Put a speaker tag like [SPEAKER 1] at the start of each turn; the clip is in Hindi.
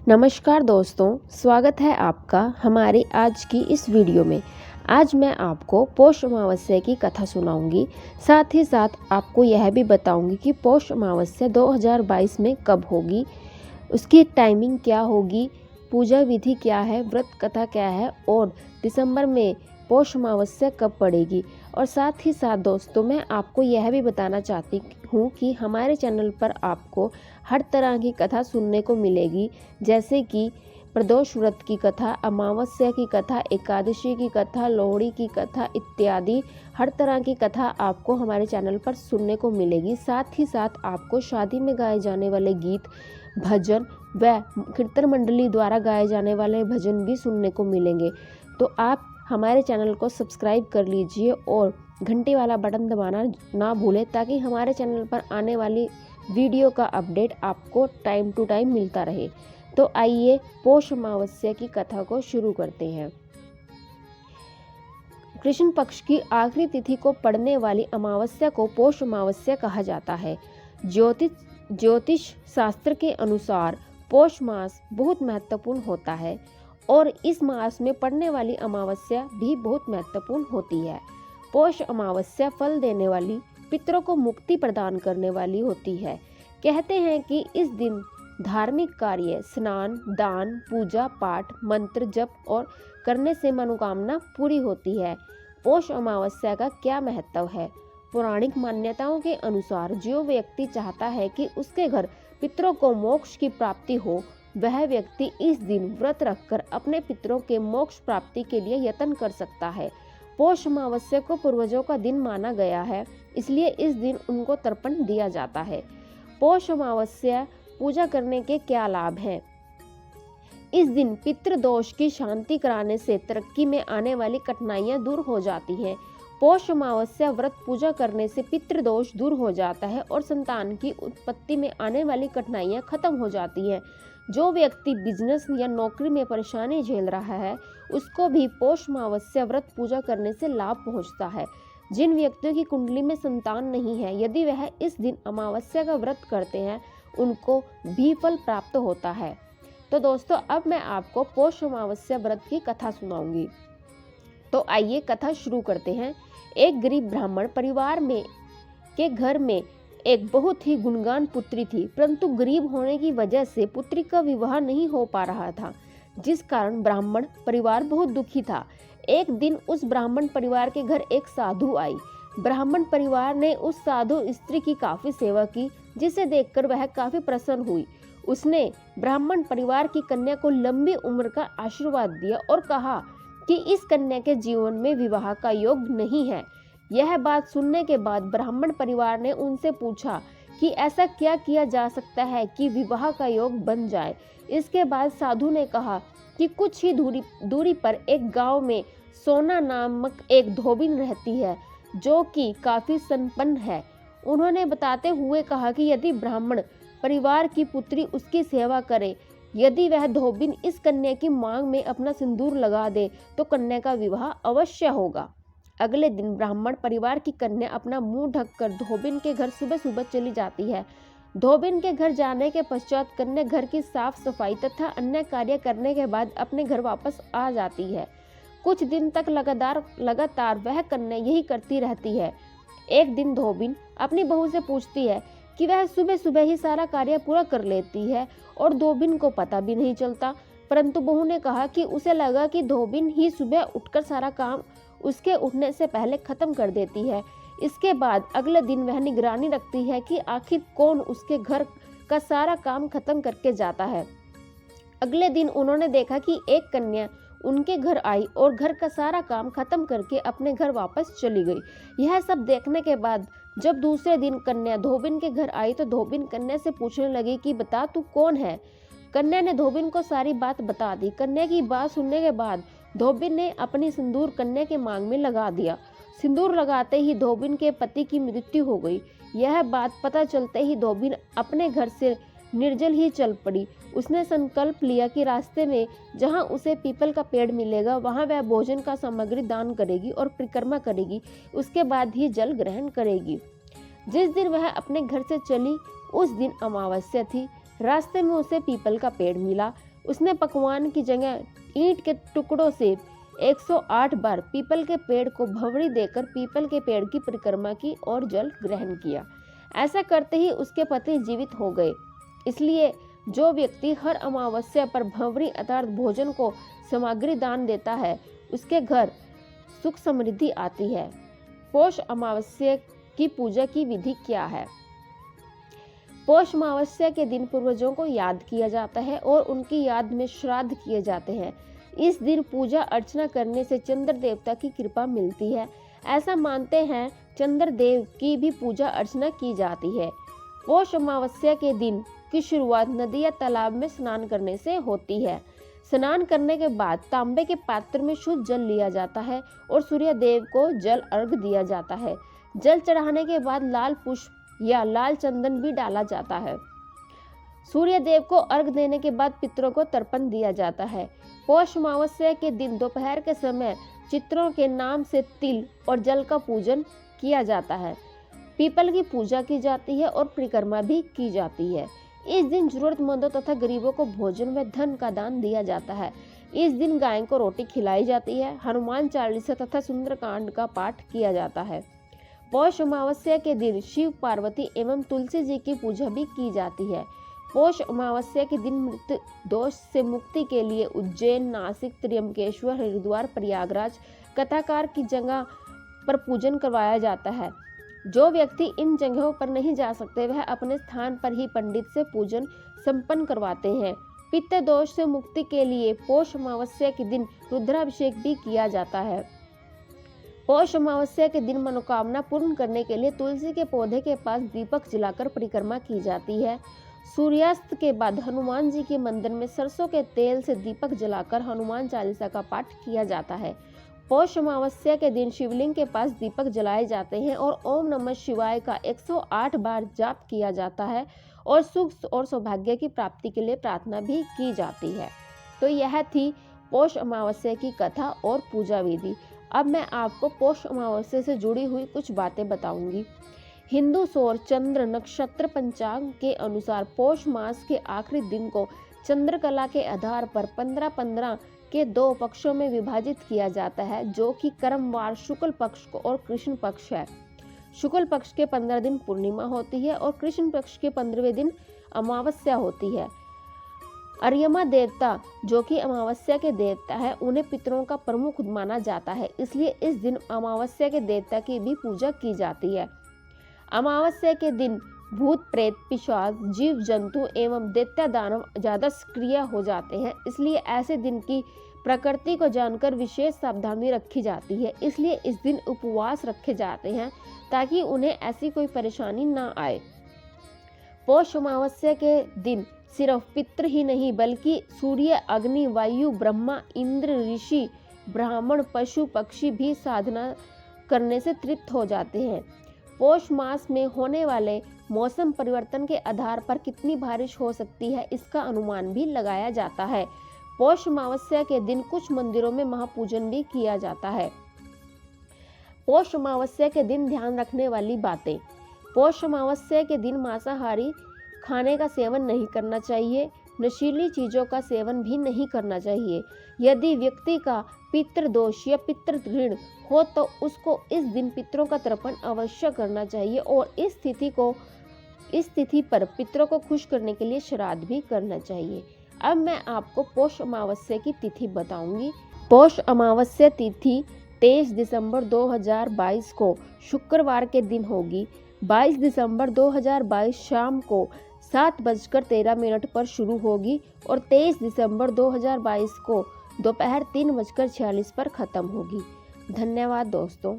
[SPEAKER 1] नमस्कार दोस्तों, स्वागत है आपका हमारे आज की इस वीडियो में। आज मैं आपको पौष अमावस्या की कथा सुनाऊंगी। साथ ही साथ आपको यह भी बताऊंगी कि पौष अमावस्या 2022 में कब होगी, उसकी टाइमिंग क्या होगी, पूजा विधि क्या है, व्रत कथा क्या है और दिसंबर में पौष अमावस्या कब पड़ेगी। और साथ ही साथ दोस्तों मैं आपको यह भी बताना चाहती हूँ कि हमारे चैनल पर आपको हर तरह की कथा सुनने को मिलेगी, जैसे कि प्रदोष व्रत की कथा, अमावस्या की कथा, एकादशी की कथा, लोहड़ी की कथा इत्यादि हर तरह की कथा आपको हमारे चैनल पर सुनने को मिलेगी। साथ ही साथ आपको शादी में गाए जाने वाले गीत, भजन व कीर्तन मंडली द्वारा गाए जाने वाले भजन भी सुनने को मिलेंगे। तो आप हमारे चैनल को सब्सक्राइब कर लीजिए और घंटी वाला बटन दबाना ना भूलें, ताकि हमारे चैनल पर आने वाली वीडियो का अपडेट आपको टाइम टू टाइम मिलता रहे। तो आइए पौष अमावस्या की कथा को शुरू करते हैं। कृष्ण पक्ष की आखिरी तिथि को पड़ने वाली अमावस्या को पौष अमावस्या कहा जाता है। ज्योतिष शास्त्र के अनुसार पौष मास बहुत महत्वपूर्ण होता है और इस मास में पड़ने वाली अमावस्या भी बहुत महत्वपूर्ण होती है। पौष अमावस्या फल देने वाली, पितरों को मुक्ति प्रदान करने वाली होती है। कहते हैं कि इस दिन धार्मिक कार्य, स्नान, दान, पूजा पाठ, मंत्र जप और करने से मनोकामना पूरी होती है। पौष अमावस्या का क्या महत्व है? पौराणिक मान्यताओं के अनुसार जो व्यक्ति चाहता है कि उसके घर पितरों को मोक्ष की प्राप्ति हो, वह व्यक्ति इस दिन व्रत रखकर अपने पितरों के मोक्ष प्राप्ति के लिए यत्न कर सकता है। पौष अमावस्या को पूर्वजों का दिन माना गया है, इसलिए इस दिन उनको तर्पण दिया जाता है। पौष अमावस्या पूजा करने के क्या लाभ हैं? इस दिन पितृदोष की शांति कराने से तरक्की में आने वाली कठिनाइयां दूर हो जाती हैं। पौष अमावस्या व्रत पूजा करने से पितृदोष दूर हो जाता है और संतान की उत्पत्ति में आने वाली कठिनाइयां खत्म हो जाती हैं। जो व्यक्ति बिजनेस या नौकरी में परेशानी झेल रहा है, उसको भी पौष अमावस्या व्रत पूजा करने से लाभ पहुंचता है। जिन व्यक्तियों की कुंडली में संतान नहीं है, यदि वह इस दिन अमावस्या का व्रत करते हैं, उनको भी फल प्राप्त होता है। तो दोस्तों अब मैं आपको पौष अमावस्या व्रत की कथा सुनाऊंगी। तो आइए कथा शुरू करते हैं। एक गरीब ब्राह्मण परिवार के घर में एक बहुत ही गुणगान पुत्री थी, परंतु गरीब होने की वजह से पुत्री का विवाह नहीं हो पा रहा था, जिस कारण ब्राह्मण परिवार बहुत दुखी था। एक दिन उस ब्राह्मण परिवार के घर एक साधु आई। ब्राह्मण परिवार ने उस साधु स्त्री की काफी सेवा की, जिसे देखकर वह काफी प्रसन्न हुई। उसने ब्राह्मण परिवार की कन्या को लंबी उम्र का आशीर्वाद दिया और कहा कि इस कन्या के जीवन में विवाह का योग नहीं है। यह बात सुनने के बाद ब्राह्मण परिवार ने उनसे पूछा कि ऐसा क्या किया जा सकता है कि विवाह का योग बन जाए। इसके बाद साधु ने कहा कि कुछ ही दूरी पर एक गांव में सोना नामक एक धोबिन रहती है, जो कि काफी संपन्न है। उन्होंने बताते हुए कहा कि यदि ब्राह्मण परिवार की पुत्री उसकी सेवा करे, यदि वह धोबिन इस कन्या की मांग में अपना सिंदूर लगा दे, तो कन्या का विवाह अवश्य होगा। अगले दिन ब्राह्मण परिवार की कन्या अपना मुंह ढककर धोबिन के घर सुबह सुबह चली जाती है। धोबिन के घर जाने के पश्चात कन्या घर की साफ सफाई तथा अन्य कार्य करने के बाद अपने घर वापस आ जाती है। कुछ दिन तक लगातार वह कन्या यही करती रहती है। एक दिन धोबिन अपनी बहू से पूछती है कि वह सुबह सुबह ही सारा कार्य पूरा कर लेती है और धोबिन को पता भी नहीं चलता, परंतु बहू ने कहा कि उसे लगा कि धोबिन ही सुबह उठकर सारा काम उसके उठने से पहले खत्म कर देती है। इसके बाद अगले दिन वह निगरानी रखती है कि आखिर कौन उसके घर का सारा काम खत्म करके जाता है। अगले दिन उन्होंने देखा कि एक कन्या उनके घर आई और घर का सारा काम खत्म करके अपने घर वापस चली गई। यह सब देखने के बाद जब दूसरे दिन कन्या धोबिन के घर आई, तो धोबिन कन्या से पूछने लगी कि बता तू कौन है। कन्या ने धोबिन को सारी बात बता दी। कन्या की बात सुनने के बाद धोबिन ने अपनी सिंदूर कन्या के मांग में लगा दिया। सिंदूर लगाते ही धोबिन के पति की मृत्यु हो गई। यह बात पता चलते ही धोबिन अपने घर से निर्जल ही चल पड़ी। उसने संकल्प लिया कि रास्ते में जहां उसे पीपल का पेड़ मिलेगा, वहां वह भोजन का सामग्री दान करेगी और परिक्रमा करेगी, उसके बाद ही जल ग्रहण करेगी। जिस दिन वह अपने घर से चली, उस दिन अमावस्या थी। रास्ते में उसे पीपल का पेड़ मिला। उसने पकवान की जगह ईंट के टुकड़ों से 108 बार पीपल के पेड़ को भंवरी देकर पीपल के पेड़ की परिक्रमा की और जल ग्रहण किया। ऐसा करते ही उसके पति जीवित हो गए। इसलिए जो व्यक्ति हर अमावस्या पर भंवरी अर्थात भोजन को सामग्री दान देता है, उसके घर सुख समृद्धि आती है। पौष अमावस्या की पूजा की विधि क्या है? पौष अमावस्या के दिन पूर्वजों को याद किया जाता है और उनकी याद में श्राद्ध किए जाते हैं। इस दिन पूजा अर्चना करने से चंद्र देवता की कृपा मिलती है। ऐसा मानते हैं चंद्र देव की भी पूजा अर्चना की जाती है। पौष अमावस्या के दिन की शुरुआत नदी या तालाब में स्नान करने से होती है। स्नान करने के बाद तांबे के पात्र में शुद्ध जल लिया जाता है और सूर्य देव को जल अर्घ दिया जाता है। जल चढ़ाने के बाद लाल पुष्प या लाल चंदन भी डाला जाता है। सूर्य देव को अर्घ देने के बाद पितरों को तर्पण दिया जाता है। पौष अमावस्या के दिन दोपहर के समय चित्रों के नाम से तिल और जल का पूजन किया जाता है। पीपल की पूजा की जाती है और परिक्रमा भी की जाती है। इस दिन जरूरतमंदों तथा गरीबों को भोजन में धन का दान दिया जाता है। इस दिन गाय को रोटी खिलाई जाती है। हनुमान चालीसा तथा सुंदरकांड का पाठ किया जाता है। पौष अमावस्या के दिन शिव पार्वती एवं तुलसी जी की पूजा भी की जाती है। पौष अमावस्या के दिन मृत्यु दोष से मुक्ति के लिए उज्जैन, नासिक, त्र्यंबकेश्वर, हरिद्वार, प्रयागराज कथाकार की जगह पर पूजन करवाया जाता है। जो व्यक्ति इन जगहों पर नहीं जा सकते वह अपने स्थान पर ही पंडित से पूजन संपन्न करवाते हैं। पित्त दोष से मुक्ति के लिए पौष अमावस्या के दिन रुद्राभिषेक भी किया जाता है। पौष अमावस्या के दिन मनोकामना पूर्ण करने के लिए तुलसी के पौधे के पास दीपक जलाकर परिक्रमा की जाती है। सूर्यास्त के बाद हनुमान जी के मंदिर में सरसों के तेल से दीपक जलाकर हनुमान चालीसा का पाठ किया जाता है। पौष अमावस्या के दिन शिवलिंग के पास दीपक जलाए जाते हैं और ओम नमः शिवाय का 108 बार जाप किया जाता है और सुख और सौभाग्य की प्राप्ति के लिए प्रार्थना भी की जाती है। तो यह थी पौष अमावस्या की कथा और पूजा विधि। अब मैं आपको पौष अमावस्या से जुड़ी हुई कुछ बातें बताऊंगी। हिंदू सौर चंद्र नक्षत्र पंचांग के अनुसार पौष मास के आखिरी दिन को चंद्रकला के आधार पर 15-15 के 2 पक्षों में विभाजित किया जाता है, जो कि क्रमवार शुक्ल पक्ष और कृष्ण पक्ष है। शुक्ल पक्ष के 15 दिन पूर्णिमा होती है और कृष्ण पक्ष के 15वें दिन अमावस्या होती है। अर्यमा देवता जो कि अमावस्या के देवता है, उन्हें पितरों का प्रमुख माना जाता है, इसलिए इस दिन अमावस्या के देवता की भी पूजा की जाती है। अमावस्या के दिन भूत प्रेत पिशाच जीव जंतु एवं दैत्य दानव ज्यादा सक्रिय हो जाते हैं, इसलिए ऐसे दिन की प्रकृति को जानकर विशेष सावधानी रखी जाती है। इसलिए इस दिन उपवास रखे जाते हैं ताकि उन्हें ऐसी कोई परेशानी ना आए। पौष अमावस्या के दिन सिर्फ पितृ ही नहीं बल्कि सूर्य, अग्नि, वायु, ब्रह्मा, इंद्र, ऋषि, ब्राह्मण, पशु, पक्षी भी साधना करने से तृप्त हो जाते हैं। पौष मास में होने वाले मौसम परिवर्तन के आधार पर कितनी बारिश हो सकती है, इसका अनुमान भी लगाया जाता है। पौष अमावस्या के दिन कुछ मंदिरों में महापूजन भी किया जाता है। पौष अमावस्या के दिन ध्यान रखने वाली बातें। पौष अमावस्या के दिन मांसाहारी खाने का सेवन नहीं करना चाहिए। नशीली चीजों का सेवन भी नहीं करना चाहिए। यदि व्यक्ति का पितृ दोष या पितृ ऋण हो तो उसको इस दिन पितरों का तर्पण अवश्य करना चाहिए और इस तिथि पर पितरों को खुश करने के लिए श्राद्ध भी करना चाहिए। अब मैं आपको पौष अमावस्या की तिथि बताऊंगी। पौष अमावस्या तिथि 23 दिसंबर 2022 को शुक्रवार के दिन होगी। 22 दिसंबर 2022 शाम को 7:13 पर शुरू होगी और 23 दिसंबर 2022 को दोपहर 3:46 पर खत्म होगी। धन्यवाद दोस्तों।